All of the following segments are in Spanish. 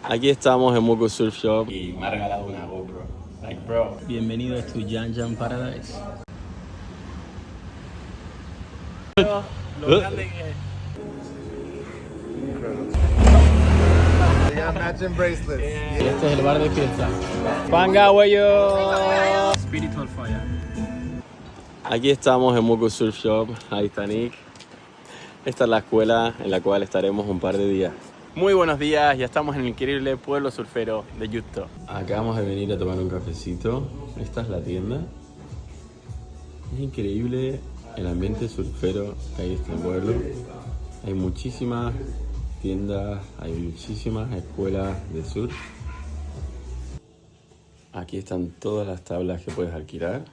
Aquí estamos en Muku Surf Shop y me ha regalado una GoPro. Like, bro. Bienvenido a tu Yan Yan Paradise. Lo grande que es. Matching bracelets. Este es el bar de fiesta. Panga, huello. Spiritual Fire. Aquí estamos en Muku Surf Shop. Ahí está Nick. Esta es la escuela en la cual estaremos un par de días. Muy buenos días, ya estamos en el increíble pueblo surfero de Yuto. Acabamos de venir a tomar un cafecito. Esta es la tienda. Es increíble el ambiente surfero que hay en este pueblo. Hay muchísimas tiendas, hay muchísimas escuelas de surf. Aquí están todas las tablas que puedes alquilar.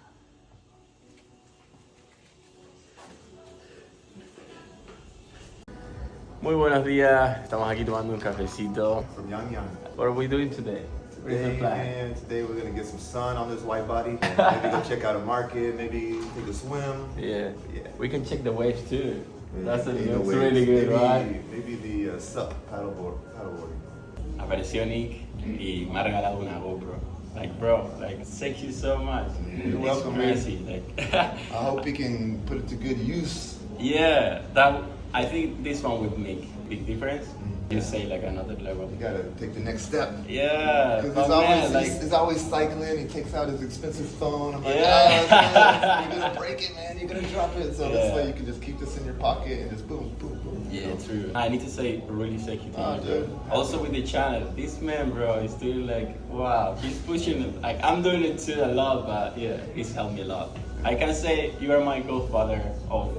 Muy buenos días, estamos aquí tomando un cafecito. From Yang Yang. What are we doing today? What is the plan? Today we're gonna get some sun on this white body. Maybe go check out a market. Maybe take a swim. Yeah. Yeah. We can check the waves too. That's Maybe the looks waves. really good, maybe, right? Maybe the SUP paddleboarding. Apareció Nick y me ha regalado una GoPro. Like, bro, like, thank you so much. You're welcome, man. Crazy. Like, I hope we can put it to good use. yeah, I think this one would make big difference. You say like another level. You gotta take the next step. Yeah, Because but he's always cycling. He takes out his expensive phone. I'm like, Yeah. you're gonna break it, man. You're gonna drop it. So Yeah. this way you can just keep this in your pocket and just boom, boom, boom. yeah, true. I need to say really thank you to Oh, you, dude. bro. Also with the channel, this man, bro, is doing like, wow, he's pushing it. Like, I'm doing it too a lot, but yeah, he's helped me a lot. I can say you are my godfather of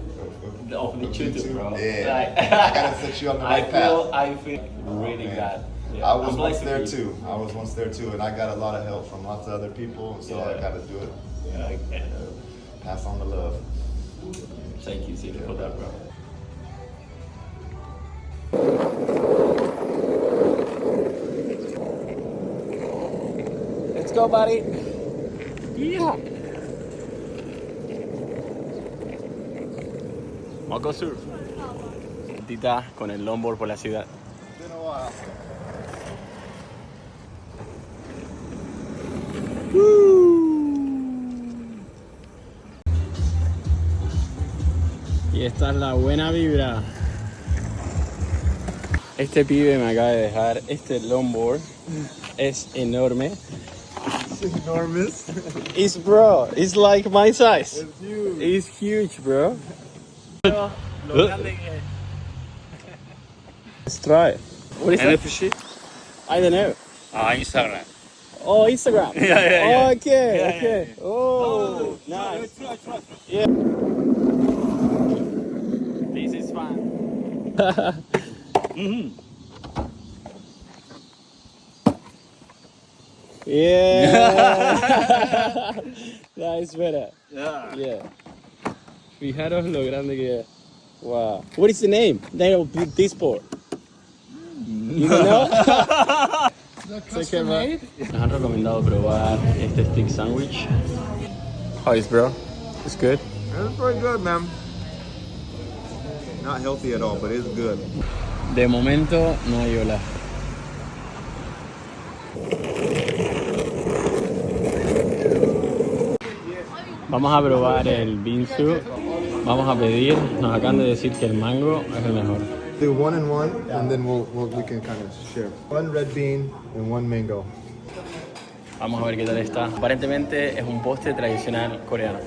the YouTube, bro. Yeah. Like, I gotta set you on the right path. I feel really man. glad. Yeah, I was I'm once blessed there with you. too. I was once there too, and I got a lot of help from lots of other people. So I Yeah. gotta do it. Yeah, okay. Pass on the love. Thank you for that, bro. Let's go, buddy. Yeah. Moco Surf. Tita con el longboard por la ciudad. It's been a while. Y esta es la buena vibra. Este pibe me acaba de dejar este longboard. Es enorme. It's enormous. It's like my size. It's huge. It's huge, bro. Lo grande que es. Let's try it. What is that? NFC? I don't know. Instagram. Oh, Instagram. Yeah. Okay, Yeah, okay. Oh, nice. Yeah. This is fun. Yeah. That is better. Yeah. Yeah. Fijaros lo grande que es. Wow. What is the name of this sport? You don't know? Custom made? Nos han recomendado probar este stick sandwich. How is, bro? It's good. It's pretty good, man. Not healthy at all, but it's good. De momento no hay ola. Vamos a probar el binsu. Vamos a pedir. Nos acaban de decir que el mango es el mejor. Do one and then we can kind of share. One red bean and one mango. Vamos a ver qué tal está. Aparentemente es un postre tradicional coreano.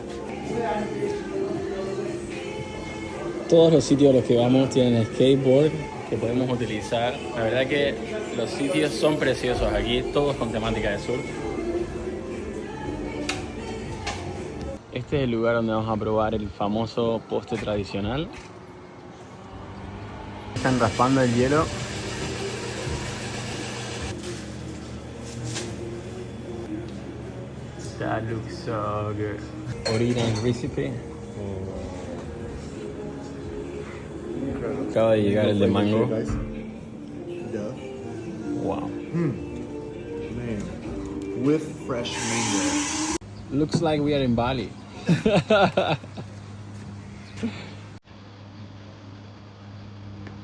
Todos los sitios a los que vamos tienen skateboard que podemos utilizar. La verdad que los sitios son preciosos aquí, todos con temática de surf. Este es el lugar donde vamos a probar el famoso postre tradicional. Están raspando el hielo. That looks so good. Original recipe. Acaba de llegar el de mango. Wow. Man. With fresh mango. Looks like we are in Bali.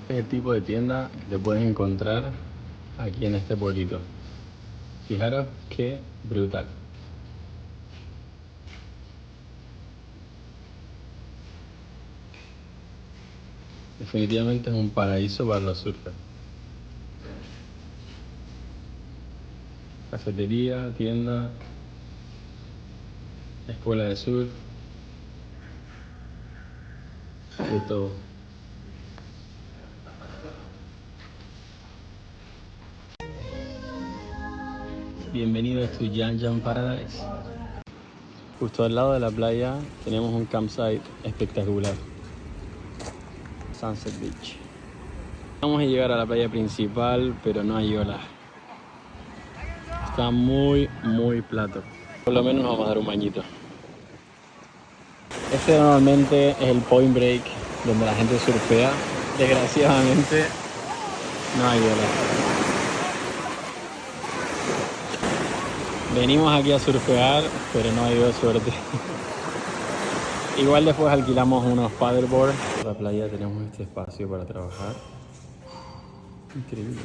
Es el tipo de tienda que puedes encontrar aquí en este pueblito. Fijaros qué brutal. Definitivamente es un paraíso para los surfers. Cafetería, tienda, escuela de surf, de todo. Bienvenido a tu Yan Yan Paradise. Justo al lado de la playa tenemos un campsite espectacular. Sunset Beach. Vamos a llegar a la playa principal, pero no hay olas. Está muy plato. Por lo menos nos vamos a dar un bañito. Este normalmente es el point break donde la gente surfea. Desgraciadamente no hay olas. Venimos aquí a surfear, pero no ha habido suerte. Igual después alquilamos unos paddleboards. En la playa tenemos este espacio para trabajar. Increíble.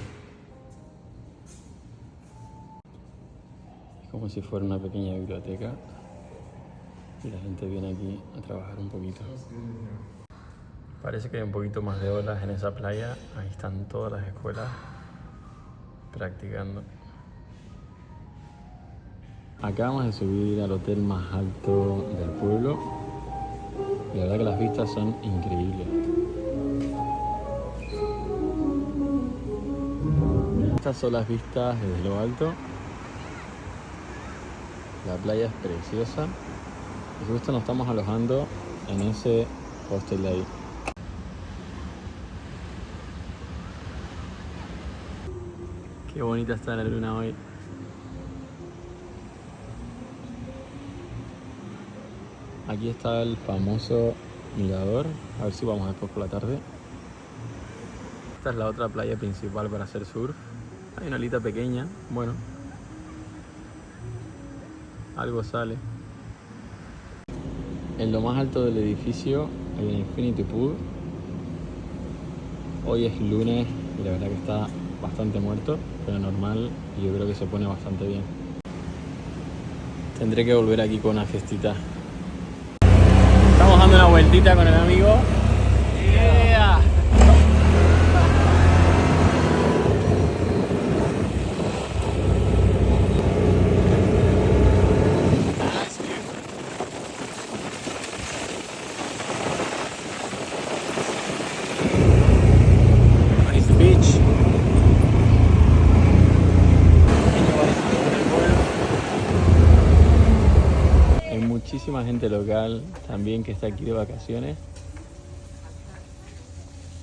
Es como si fuera una pequeña biblioteca. Y la gente viene aquí a trabajar un poquito. Parece que hay un poquito más de olas en esa playa. Ahí están todas las escuelas practicando. Acabamos de subir al hotel más alto del pueblo y la verdad que las vistas son increíbles. Estas son las vistas desde lo alto. La playa es preciosa y justo nos estamos alojando en ese hostel de ahí. Qué bonita está la luna hoy. Aquí está el famoso mirador, a ver si vamos después por la tarde. Esta es la otra playa principal para hacer surf. Hay una olita pequeña, bueno, algo sale. En lo más alto del edificio hay un infinity pool. Hoy es lunes y la verdad que está bastante muerto, pero normal y yo creo que se pone bastante bien. Tendré que volver aquí con una fiestita. Estamos dando una vueltita con el amigo. Yeah. Nice beach. Hay muchísima gente local también que está aquí de vacaciones.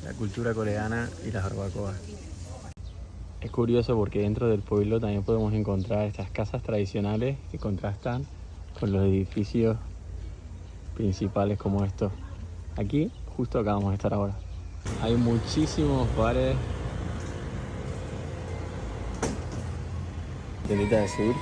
La cultura coreana y las barbacoas. Es curioso porque dentro del pueblo también podemos encontrar estas casas tradicionales que contrastan con los edificios principales como estos. Aquí, justo acá vamos a estar ahora. Hay muchísimos bares. Tiendita de surf.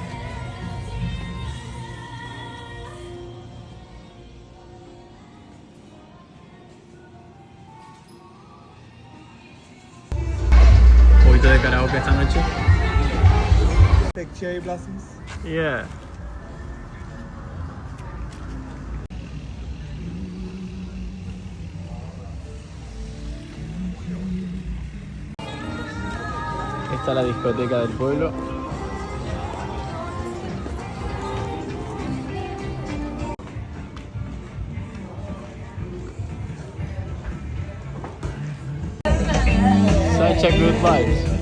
De karaoke esta noche. Take cherry blossoms. Yeah. Esta es la discoteca del pueblo. Such a good vibes.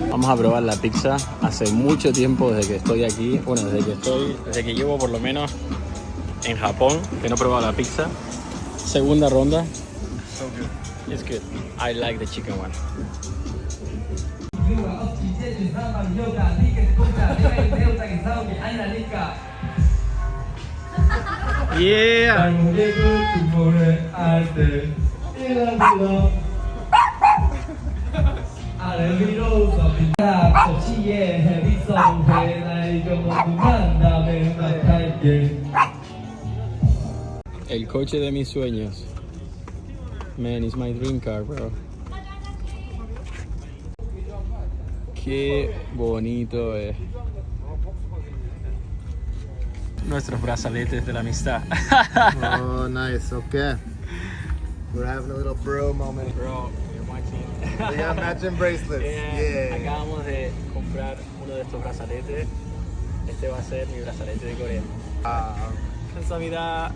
Vamos a probar la pizza. Hace mucho tiempo desde que estoy aquí, bueno, desde que llevo por lo menos en Japón, que no he probado la pizza. Segunda ronda. So good. It's good. I like the chicken one. Yeah. El coche de mis sueños. Man, it's my dream car, bro. Qué bonito es. Nuestros brazaletes de la amistad. Oh, nice. Okay. We're having a little bro moment. Bro, you're watching. We got matching bracelets. Yeah. Acabamos de comprar uno de estos brazaletes. Este va a ser mi brazalete de Corea. 감사합니다.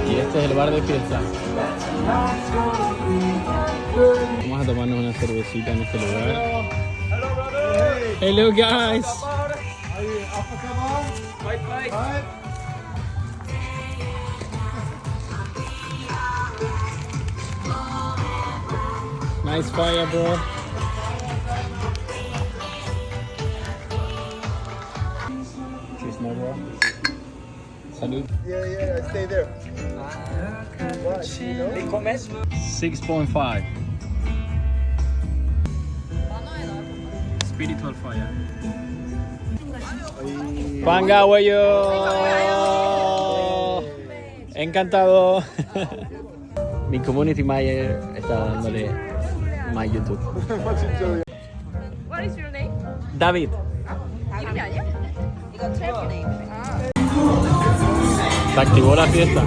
Y este es el bar de fiesta. Vamos a tomarnos una cervecita en este lugar. Hello guys. Are you Alpha Kamal? Fight. Nice fire, bro. Cheers, my bro. Salud. Yeah. Stay there. What? You know? 6.5. Spiritual fire. 반가워요. Encantado. Mi community manager está dándole my YouTube. What is your name? David. 이름이 아니야? 이거 트래프 네임. Se activó la fiesta.